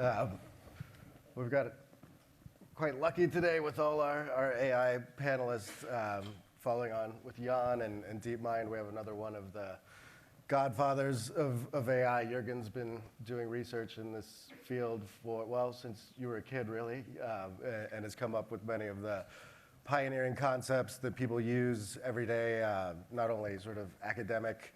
Um, we've got quite lucky today with all our AI panelists following on with Jan and DeepMind. We have another one of the godfathers of AI. Jürgen's been doing research in this field for, well, since you were a kid, really, and has come up with many of the pioneering concepts that people use every day, not only sort of academic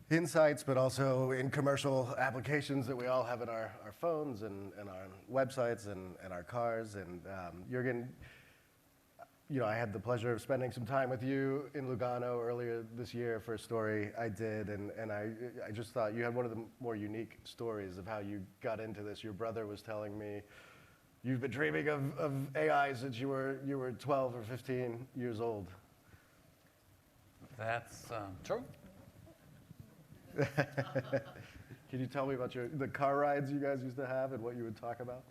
insights, but also in commercial applications that we all have in our phones and our websites and our cars. And Jürgen, I had the pleasure of spending some time with you in Lugano earlier this year for a story I did, and I just thought you had one of the more unique stories of how you got into this. Your brother was telling me you've been dreaming of AI since you were 12 or 15 years old. That's true. Can you tell me about the car rides you guys used to have and what you would talk about?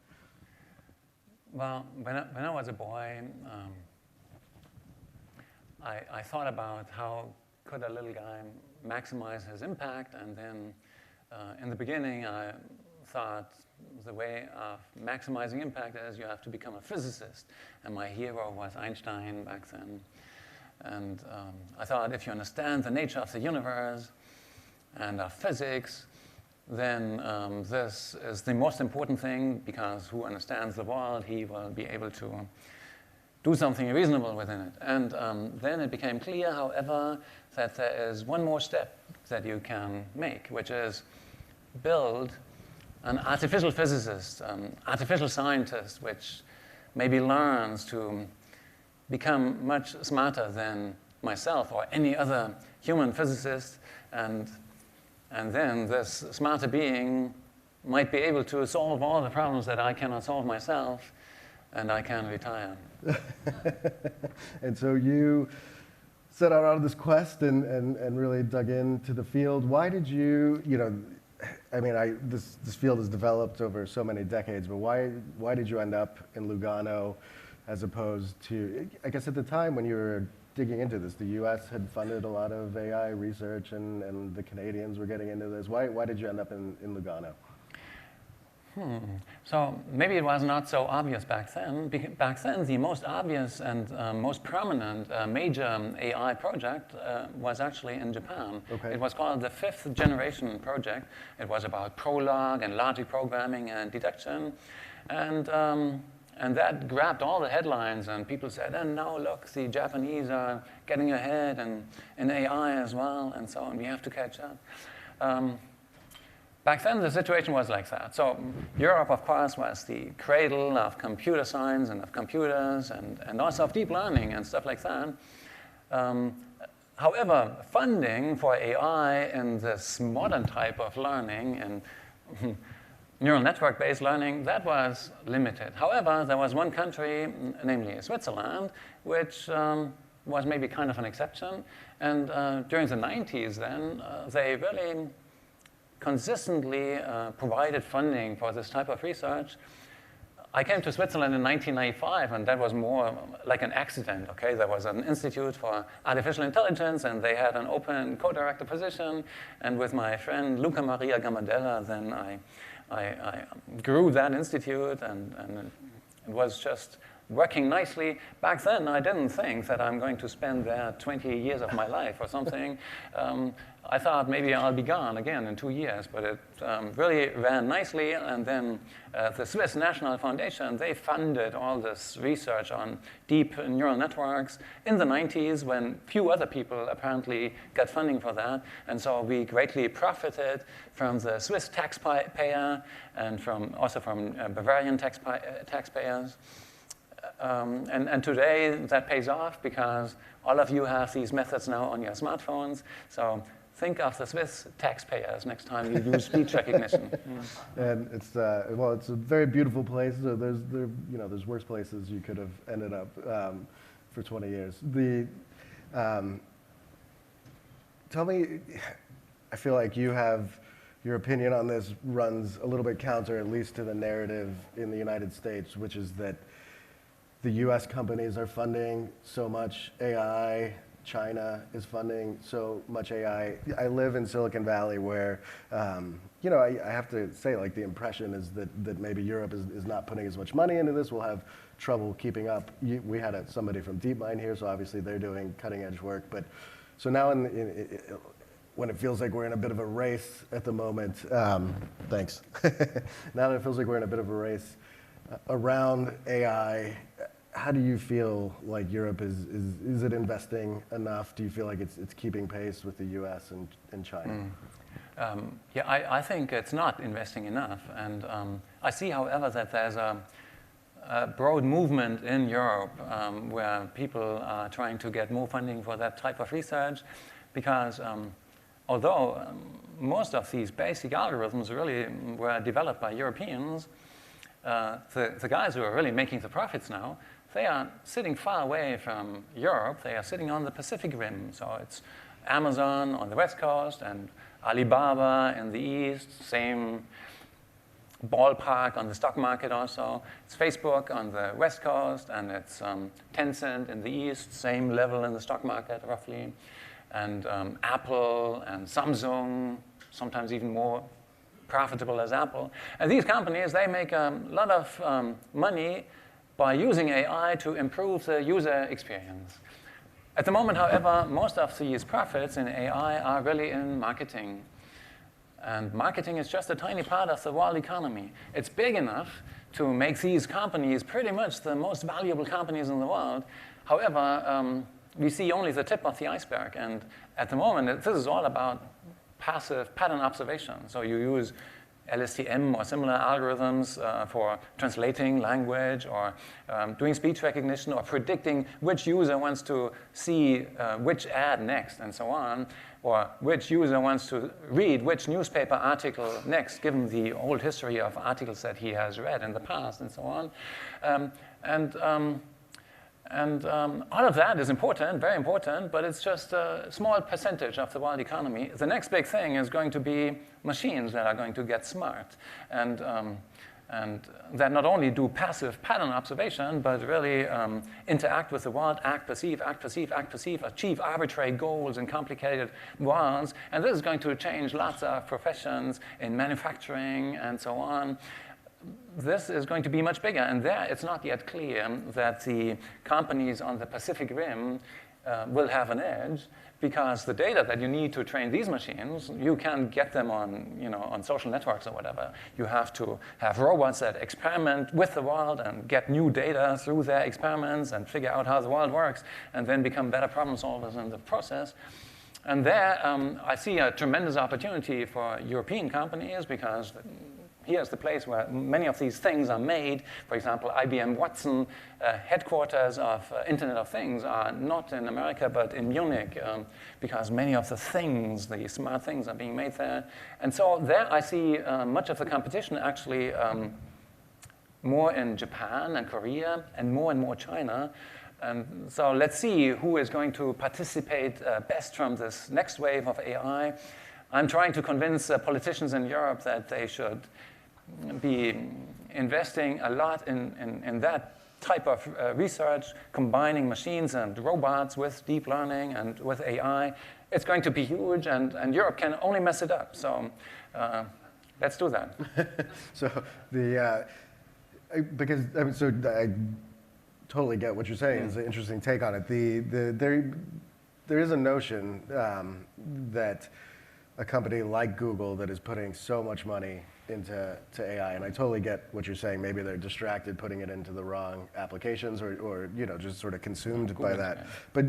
Well, when I was a boy, I thought about how could a little guy maximize his impact, and then in the beginning I thought the way of maximizing impact is you have to become a physicist, and my hero was Einstein back then. And I thought if you understand the nature of the universe and of physics, then this is the most important thing, because who understands the world, he will be able to do something reasonable within it. And then it became clear, however, that there is one more step that you can make, which is build an artificial physicist, artificial scientist, which maybe learns to become much smarter than myself or any other human physicist, and then this smarter being might be able to solve all the problems that I cannot solve myself, and I can retire. And so you set out on this quest and really dug into the field. Why did you, this field has developed over so many decades, but why did you end up in Lugano as opposed to, I guess at the time when you were digging into this, the US had funded a lot of AI research and the Canadians were getting into this. Why did you end up in Lugano? So maybe it was not so obvious back then. Back then, the most obvious and most prominent major AI project was actually in Japan. Okay. It was called the Fifth Generation Project. It was about Prolog and logic programming and deduction. And that grabbed all the headlines, and people said, and now look, the Japanese are getting ahead and in AI as well, and so on. We have to catch up. Back then, the situation was like that. So Europe, of course, was the cradle of computer science and of computers and also of deep learning and stuff like that. However, funding for AI in this modern type of learning and neural network-based learning, that was limited. However, there was one country, namely Switzerland, which was maybe kind of an exception. And during the 90s then, they really consistently provided funding for this type of research. I came to Switzerland in 1995, and that was more like an accident, okay? There was an institute for artificial intelligence, and they had an open co-director position. And with my friend Luca Maria Gamadella, then I grew that institute, and it was just working nicely. Back then, I didn't think that I'm going to spend there 20 years of my life or something. I thought maybe I'll be gone again in 2 years, but it really ran nicely. And then the Swiss National Foundation, they funded all this research on deep neural networks in the 90s, when few other people apparently got funding for that. And so we greatly profited from the Swiss taxpayer and also from Bavarian taxpayers. And today that pays off, because all of you have these methods now on your smartphones. So think of the Swiss taxpayers next time you use speech recognition. And it's it's a very beautiful place. So there's worse places you could have ended up for 20 years. Tell me, I feel like you have your opinion on this runs a little bit counter, at least to the narrative in the United States, which is that the US companies are funding so much AI, China is funding so much AI. I live in Silicon Valley, where I have to say, like, the impression is that maybe Europe is not putting as much money into this. We'll have trouble keeping up. We had somebody from DeepMind here, so obviously they're doing cutting edge work. But so now when it feels like we're in a bit of a race at the moment, thanks. Now that it feels like we're in a bit of a race around AI, how do you feel like Europe is it investing enough? Do you feel like it's keeping pace with the US and China? Yeah, I think it's not investing enough. And I see, however, that there's a broad movement in Europe where people are trying to get more funding for that type of research because although most of these basic algorithms really were developed by Europeans, the guys who are really making the profits now, they are sitting far away from Europe. They are sitting on the Pacific Rim. So it's Amazon on the West Coast and Alibaba in the East, same ballpark on the stock market also. It's Facebook on the West Coast, and it's Tencent in the East, same level in the stock market roughly. And Apple and Samsung, sometimes even more profitable as Apple. And these companies, they make a lot of money by using AI to improve the user experience. At the moment, however, most of these profits in AI are really in marketing. And marketing is just a tiny part of the world economy. It's big enough to make these companies pretty much the most valuable companies in the world. However, we see only the tip of the iceberg. And at the moment, this is all about passive pattern observation. So you use LSTM or similar algorithms for translating language or doing speech recognition or predicting which user wants to see which ad next and so on, or which user wants to read which newspaper article next, given the old history of articles that he has read in the past and so on. All of that is important, very important, but it's just a small percentage of the world economy. The next big thing is going to be machines that are going to get smart and that not only do passive pattern observation, but really interact with the world, act, perceive, achieve arbitrary goals in complicated worlds. And this is going to change lots of professions in manufacturing and so on. This is going to be much bigger, and there it's not yet clear that the companies on the Pacific Rim will have an edge, because the data that you need to train these machines, you can't get them on social networks or whatever. You have to have robots that experiment with the world and get new data through their experiments and figure out how the world works, and then become better problem solvers in the process. And there, I see a tremendous opportunity for European companies, because here's the place where many of these things are made. For example, IBM Watson headquarters of Internet of Things are not in America, but in Munich, because many of the things, the smart things, are being made there. And so there I see much of the competition actually more in Japan and Korea, and more China. And so let's see who is going to participate best from this next wave of AI. I'm trying to convince politicians in Europe that they should be investing a lot in that type of research, combining machines and robots with deep learning and with AI. It's going to be huge, and Europe can only mess it up. So let's do that. So I totally get what you're saying. It's an interesting take on it. There is a notion that a company like Google that is putting so much money into AI, and I totally get what you're saying. Maybe they're distracted putting it into the wrong applications, or just sort of consumed by that. Yeah. But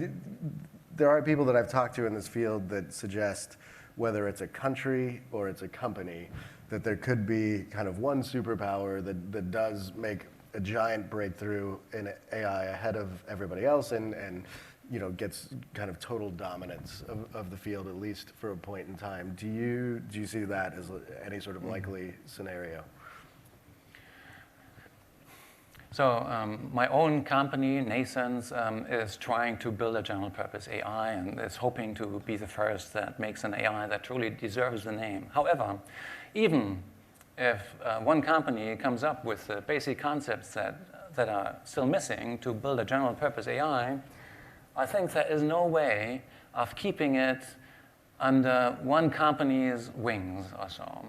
there are people that I've talked to in this field that suggest, whether it's a country or it's a company, that there could be kind of one superpower that does make a giant breakthrough in AI ahead of everybody else, and gets kind of total dominance of the field, at least for a point in time. Do you see that as any sort of likely scenario? So my own company, NNAISENSE, is trying to build a general purpose AI, and is hoping to be the first that makes an AI that truly deserves the name. However, even if one company comes up with the basic concepts that are still missing to build a general purpose AI, I think there is no way of keeping it under one company's wings or so.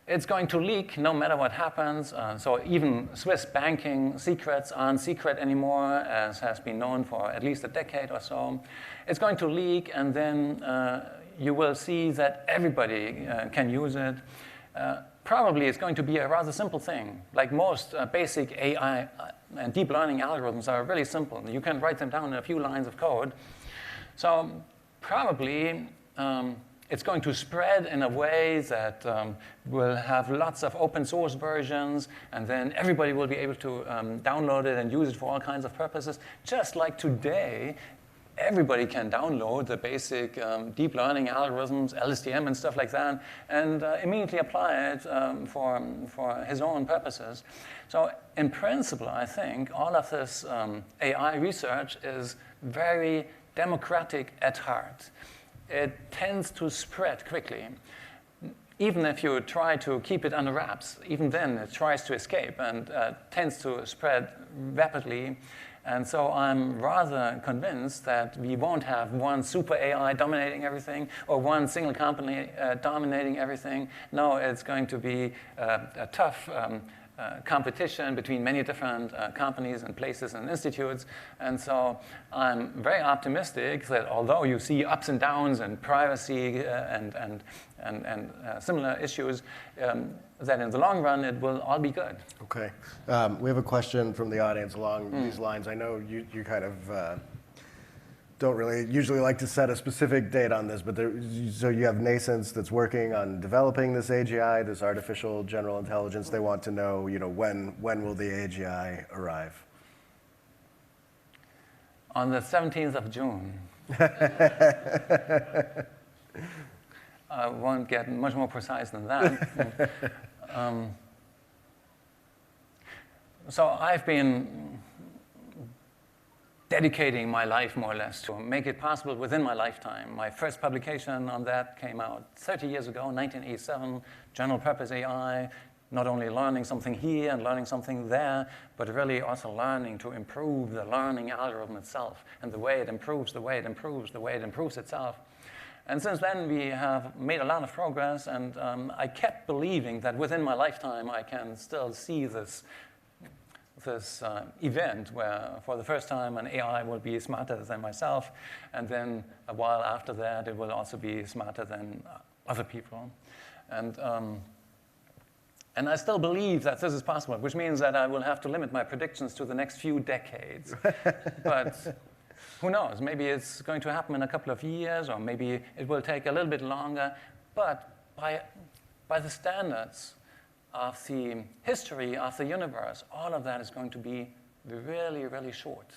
It's going to leak no matter what happens. So even Swiss banking secrets aren't secret anymore, as has been known for at least a decade or so. It's going to leak, and then you will see that everybody can use it. Probably it's going to be a rather simple thing. Like most basic AI and deep learning algorithms are really simple. You can write them down in a few lines of code. So probably it's going to spread in a way that will have lots of open source versions, and then everybody will be able to download it and use it for all kinds of purposes. Just like today, everybody can download the basic deep learning algorithms, LSTM and stuff like that, and immediately apply it for his own purposes. So in principle, I think all of this AI research is very democratic at heart. It tends to spread quickly. Even if you try to keep it under wraps, even then it tries to escape and tends to spread rapidly. And so I'm rather convinced that we won't have one super AI dominating everything or one single company dominating everything. No, it's going to be a tough competition between many different companies and places and institutes. And so I'm very optimistic that although you see ups and downs and privacy and similar issues, that in the long run it will all be good. Okay. We have a question from the audience along these lines. I know you kind of don't really usually like to set a specific date on this, but so you have NNAISENSE that's working on developing this AGI, this artificial general intelligence. They want to know, when will the AGI arrive? On the 17th of June. I won't get much more precise than that. So I've been dedicating my life more or less to make it possible within my lifetime. My first publication on that came out 30 years ago, 1987, general purpose AI, not only learning something here and learning something there, but really also learning to improve the learning algorithm itself and the way it improves, the way it improves, the way it improves itself. And since then, we have made a lot of progress, and I kept believing that within my lifetime, I can still see this event where, for the first time, an AI will be smarter than myself, and then a while after that, it will also be smarter than other people. And I still believe that this is possible, which means that I will have to limit my predictions to the next few decades. But who knows? Maybe it's going to happen in a couple of years, or maybe it will take a little bit longer. But by the standards of the history of the universe, all of that is going to be really, really short.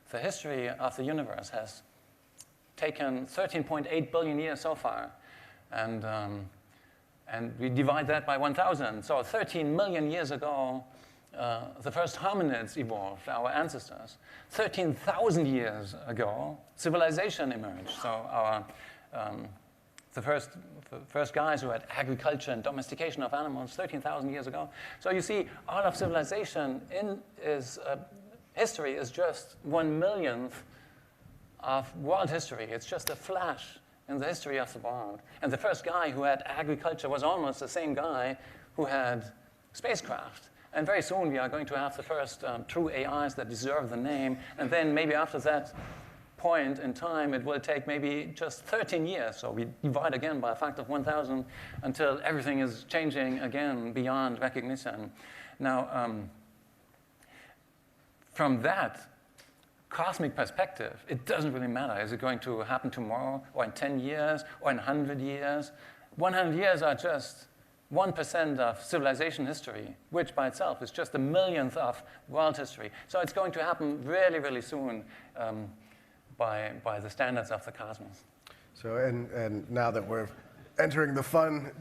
The history of the universe has taken 13.8 billion years so far, and we divide that by 1,000. So 13 million years ago, the first hominids evolved, our ancestors. 13,000 years ago, civilization emerged. So the first guys who had agriculture and domestication of animals 13,000 years ago. So you see, all of civilization history is just 1/1,000,000th of world history. It's just a flash in the history of the world. And the first guy who had agriculture was almost the same guy who had spacecraft. And very soon we are going to have the first true AIs that deserve the name. And then maybe after that point in time, it will take maybe just 13 years. So we divide again by a factor of 1,000 until everything is changing again beyond recognition. Now, from that cosmic perspective, it doesn't really matter. Is it going to happen tomorrow, or in 10 years, or in 100 years? 100 years are just 1% of civilization history, which by itself is just 1/1,000,000th of world history. So it's going to happen really, really soon by the standards of the cosmos. So, and now that we're entering the fun,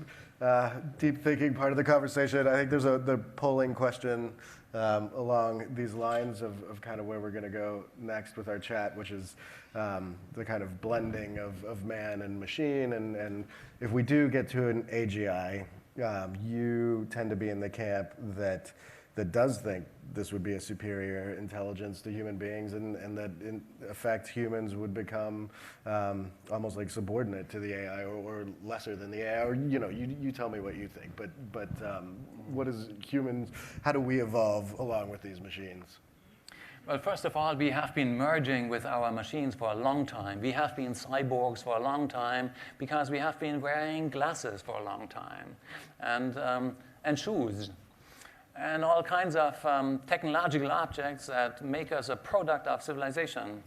deep thinking part of the conversation, I think there's the polling question along these lines of kind of where we're going to go next with our chat, which is the kind of blending of man and machine. And if we do get to an AGI, you tend to be in the camp that that does think this would be a superior intelligence to human beings, and that in effect humans would become almost like subordinate to the AI, or lesser than the AI, or you tell me what you think, but what is humans, how do we evolve along with these machines? Well, first of all, we have been merging with our machines for a long time. We have been cyborgs for a long time because we have been wearing glasses for a long time, and shoes, and all kinds of technological objects that make us a product of civilization,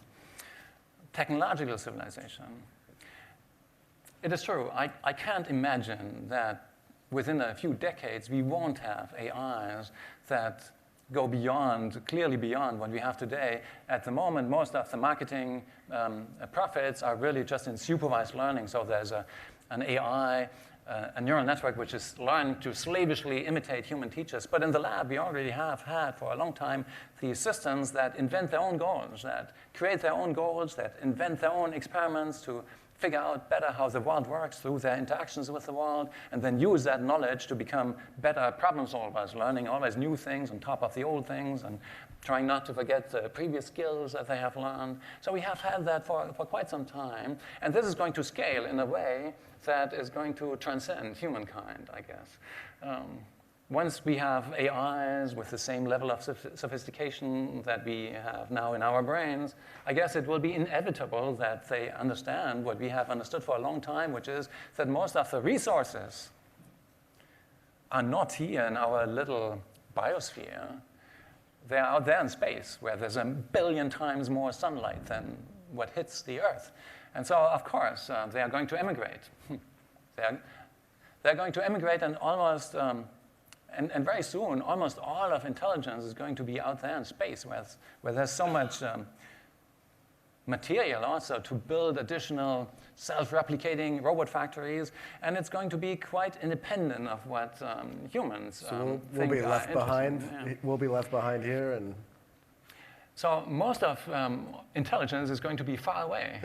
technological civilization. It is true, I can't imagine that within a few decades we won't have AIs that go beyond, clearly beyond what we have today. At the moment, most of the marketing profits are really just in supervised learning. So there's an AI, a neural network, which is learning to slavishly imitate human teachers. But in the lab, we already have had for a long time these systems that invent their own goals, that create their own goals, that invent their own experiments to figure out better how the world works through their interactions with the world, and then use that knowledge to become better problem solvers, learning always new things on top of the old things, and trying not to forget the previous skills that they have learned. So we have had that for quite some time, and this is going to scale in a way that is going to transcend humankind, I guess. Once we have AIs with the same level of sophistication that we have now in our brains, I guess it will be inevitable that they understand what we have understood for a long time, which is that most of the resources are not here in our little biosphere. They're out there in space, where there's 1 billion times more sunlight than what hits the Earth. And so, of course, they are going to emigrate. They're going to emigrate, and almost... And very soon, almost all of intelligence is going to be out there in space, where there's so much material also to build additional self-replicating robot factories, and it's going to be quite independent of what humans so we'll think be left behind. Yeah. We'll be left behind here, and so most of intelligence is going to be far away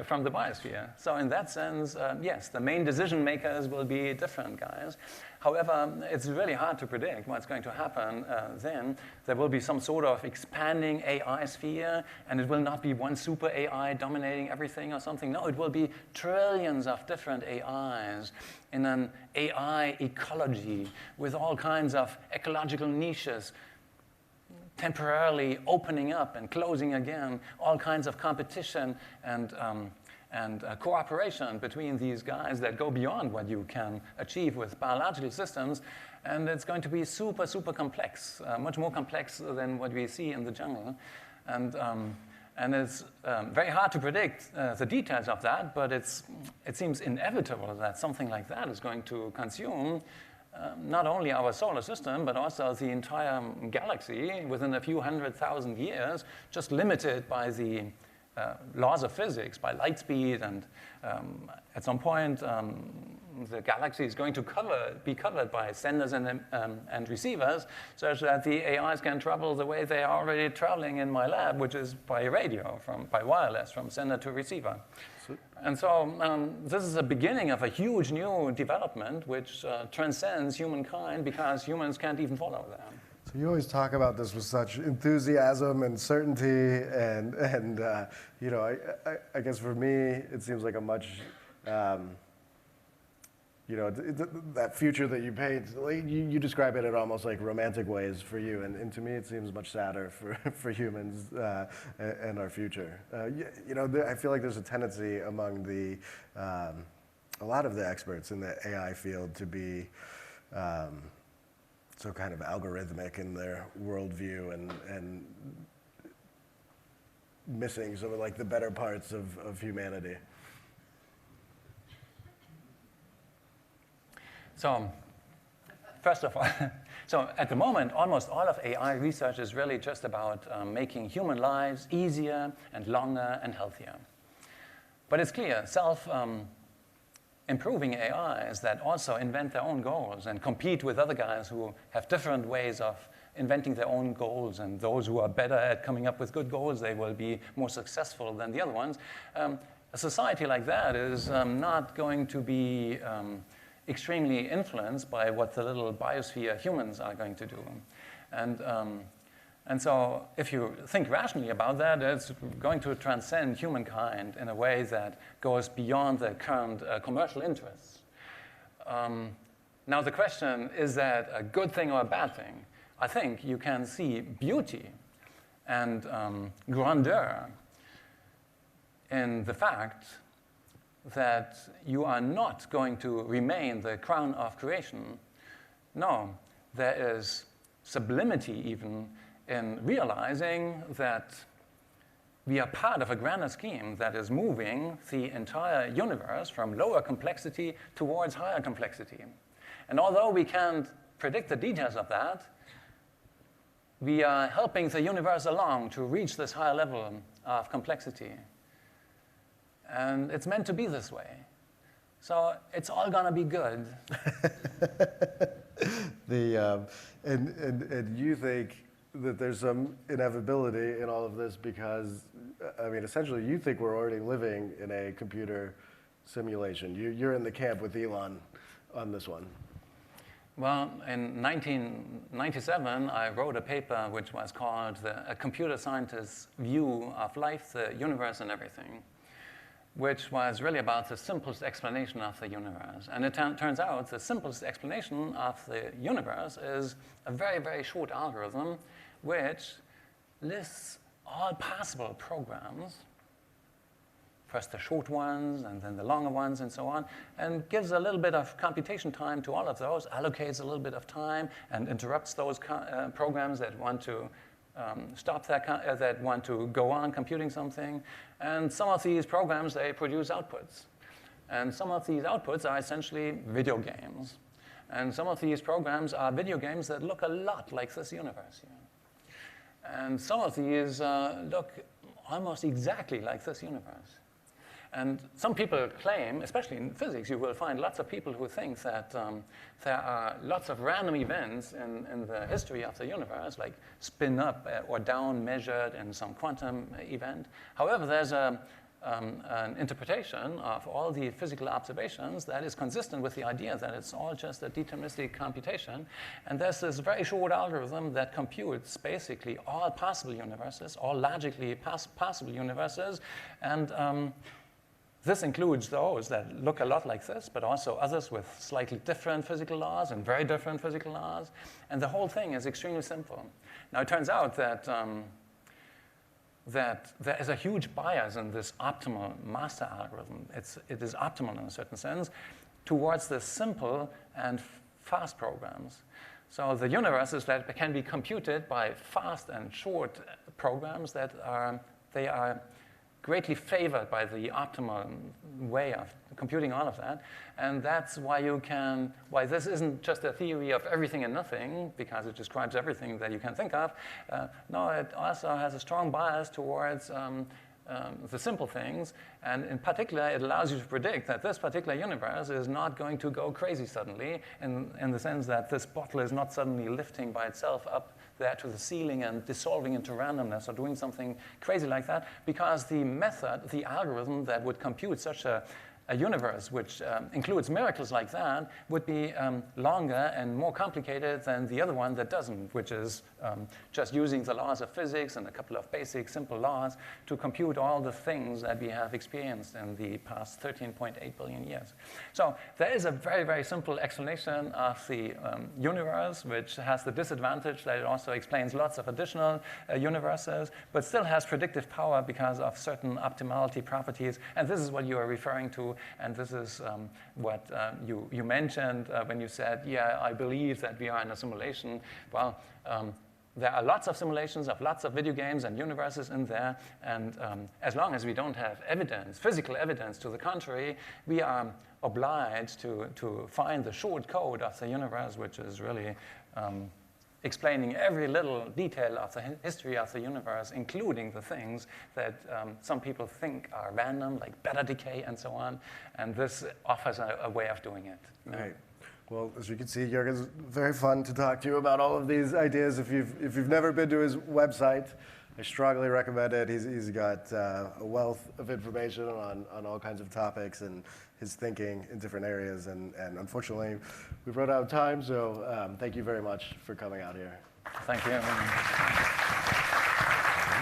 from the biosphere. So in that sense, yes, the main decision makers will be different guys. However, it's really hard to predict what's going to happen then. There will be some sort of expanding AI sphere, and it will not be one super AI dominating everything or something. No, it will be trillions of different AIs in an AI ecology with all kinds of ecological niches, temporarily opening up and closing again, all kinds of competition and cooperation between these guys that go beyond what you can achieve with biological systems. And it's going to be super, super complex, much more complex than what we see in the jungle. And it's very hard to predict the details of that, but it seems inevitable that something like that is going to consume not only our solar system, but also the entire galaxy within a few 100,000 years, just limited by the laws of physics, by light speed, and at some point the galaxy is going to be covered by senders and receivers, such that the AIs can travel the way they are already traveling in my lab, which is by radio, by wireless, from sender to receiver. And so this is the beginning of a huge new development which transcends humankind, because humans can't even follow that. So you always talk about this with such enthusiasm and certainty, and I guess for me it seems like a much that future that you paint, you describe it in almost like romantic ways for you, and to me it seems much sadder for humans and our future. I feel like there's a tendency among a lot of the experts in the AI field to be so kind of algorithmic in their worldview, and missing some of like the better parts of humanity. So, first of all, so at the moment, almost all of AI research is really just about making human lives easier and longer and healthier. But it's clear, improving AIs that also invent their own goals and compete with other guys who have different ways of inventing their own goals, and those who are better at coming up with good goals, they will be more successful than the other ones. A society like that is not going to be extremely influenced by what the little biosphere humans are going to do. And so if you think rationally about that, it's going to transcend humankind in a way that goes beyond the current commercial interests. Now the question, is that a good thing or a bad thing? I think you can see beauty and grandeur in the fact that you are not going to remain the crown of creation. No, there is sublimity even in realizing that we are part of a grander scheme that is moving the entire universe from lower complexity towards higher complexity. And although we can't predict the details of that, we are helping the universe along to reach this higher level of complexity. And it's meant to be this way. So it's all going to be good. And you think that there's some inevitability in all of this because, I mean, essentially you think we're already living in a computer simulation. You're in the camp with Elon on this one. Well, in 1997, I wrote a paper which was called A Computer Scientist's View of Life, the Universe, and Everything, which was really about the simplest explanation of the universe. And it turns out the simplest explanation of the universe is a very, very short algorithm which lists all possible programs, first the short ones and then the longer ones and so on, and gives a little bit of computation time to all of those, allocates a little bit of time, and interrupts those programs that want to stop that want to go on computing something. And some of these programs, they produce outputs. And some of these outputs are essentially video games. And some of these programs are video games that look a lot like this universe here. And some of these look almost exactly like this universe. And some people claim, especially in physics, you will find lots of people who think that there are lots of random events in the history of the universe, like spin up or down measured in some quantum event. However, there's an interpretation of all the physical observations that is consistent with the idea that it's all just a deterministic computation. And there's this very short algorithm that computes basically all possible universes, all logically possible universes. And this includes those that look a lot like this, but also others with slightly different physical laws and very different physical laws. And the whole thing is extremely simple. Now, it turns out that there is a huge bias in this optimal master algorithm. It is optimal in a certain sense towards the simple and fast programs. So the universes that can be computed by fast and short programs they are greatly favored by the optimal way of computing all of that. And that's why why this isn't just a theory of everything and nothing, because it describes everything that you can think of. No, it also has a strong bias towards the simple things. And in particular, it allows you to predict that this particular universe is not going to go crazy suddenly, in the sense that this bottle is not suddenly lifting by itself up there to the ceiling and dissolving into randomness or doing something crazy like that, because the method, the algorithm that would compute such a universe which includes miracles like that would be longer and more complicated than the other one that doesn't, which is just using the laws of physics and a couple of basic simple laws to compute all the things that we have experienced in the past 13.8 billion years. So there is a very, very simple explanation of the universe, which has the disadvantage that it also explains lots of additional universes, but still has predictive power because of certain optimality properties. And this is what you are referring to. And this is what you mentioned when you said, yeah, I believe that we are in a simulation. Well, there are lots of simulations of lots of video games and universes in there. And as long as we don't have evidence, physical evidence to the contrary, we are obliged to find the short code of the universe, which is really explaining every little detail of the history of the universe, including the things that some people think are random, like beta decay and so on. And this offers a way of doing it. Right. Well, as you can see, Jürgen's very fun to talk to you about all of these ideas. If you've never been to his website, I strongly recommend it. He's got a wealth of information on all kinds of topics and his thinking in different areas. And unfortunately, we've run out of time, so thank you very much for coming out here. Thank you.